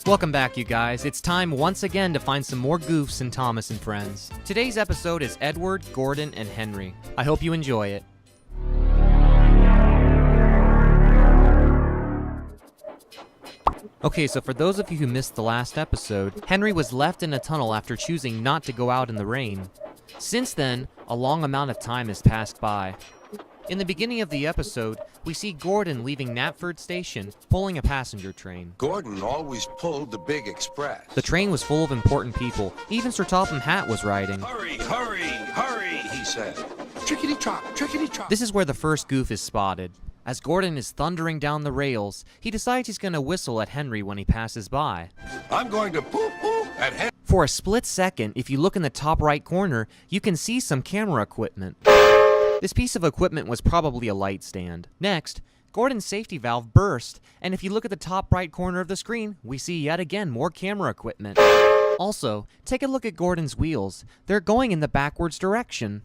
Welcome back, you guys. It's time once again to find some more goofs in Thomas and Friends. Today's episode is Edward, Gordon, and Henry. I hope you enjoy it. Okay, so for those of you who missed the last episode, Henry was left in a tunnel after choosing not to go out in the rain. Since then, a long amount of time has passed by. In the beginning of the episode, we see Gordon leaving Knapford Station, pulling a passenger train. Gordon always pulled the big express. The train was full of important people. Even Sir Topham Hatt was riding. Hurry, hurry, hurry, he said. Trickety-trot, trickety-trot. This is where the first goof is spotted. As Gordon is thundering down the rails, he decides he's going to whistle at Henry when he passes by. I'm going to poop at Henry. For a split second, if you look in the top right corner, you can see some camera equipment. This piece of equipment was probably a light stand. Next, Gordon's safety valve burst, and if you look at the top right corner of the screen, we see yet again more camera equipment. Also, take a look at Gordon's wheels. They're going in the backwards direction.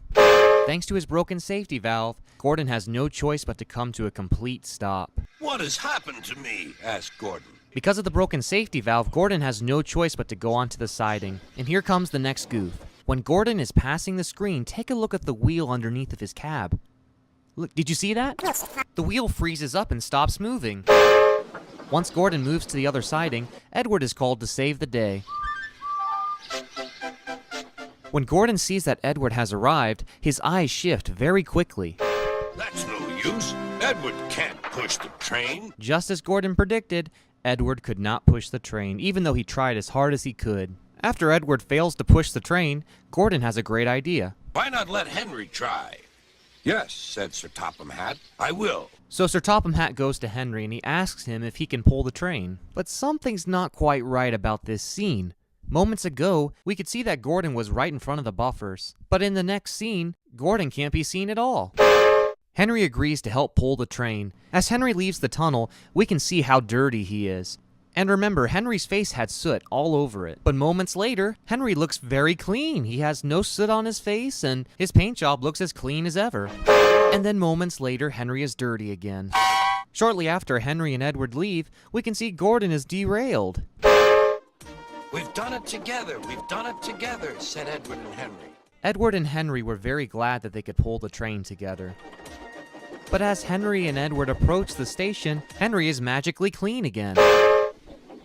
Thanks to his broken safety valve, Gordon has no choice but to come to a complete stop. What has happened to me? Asked Gordon. Because of the broken safety valve, Gordon has no choice but to go onto the siding. And here comes the next goof. When Gordon is passing the screen, take a look at the wheel underneath of his cab. Look, did you see that? The wheel freezes up and stops moving. Once Gordon moves to the other siding, Edward is called to save the day. When Gordon sees that Edward has arrived, his eyes shift very quickly. That's no use. Edward can't push the train. Just as Gordon predicted, Edward could not push the train, even though he tried as hard as he could. After Edward fails to push the train, Gordon has a great idea. Why not let Henry try? Yes, said Sir Topham Hatt. I will. So Sir Topham Hatt goes to Henry and he asks him if he can pull the train. But something's not quite right about this scene. Moments ago, we could see that Gordon was right in front of the buffers. But in the next scene, Gordon can't be seen at all. Henry agrees to help pull the train. As Henry leaves the tunnel, we can see how dirty he is. And remember, Henry's face had soot all over it. But moments later, Henry looks very clean. He has no soot on his face, and his paint job looks as clean as ever. And then moments later, Henry is dirty again. Shortly after Henry and Edward leave, we can see Gordon is derailed. We've done it together. We've done it together, said Edward and Henry. Edward and Henry were very glad that they could pull the train together. But as Henry and Edward approach the station, Henry is magically clean again.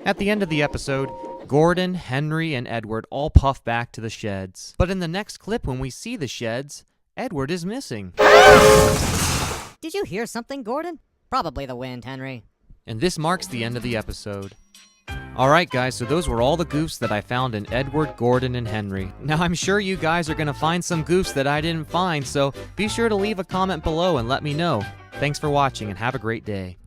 At the end of the episode, Gordon, Henry, and Edward all puff back to the sheds. But in the next clip, when we see the sheds, Edward is missing. Did you hear something, Gordon? Probably the wind, Henry. And this marks the end of the episode. Alright guys, so those were all the goofs that I found in Edward, Gordon, and Henry. Now I'm sure you guys are going to find some goofs that I didn't find, so be sure to leave a comment below and let me know. Thanks for watching and have a great day.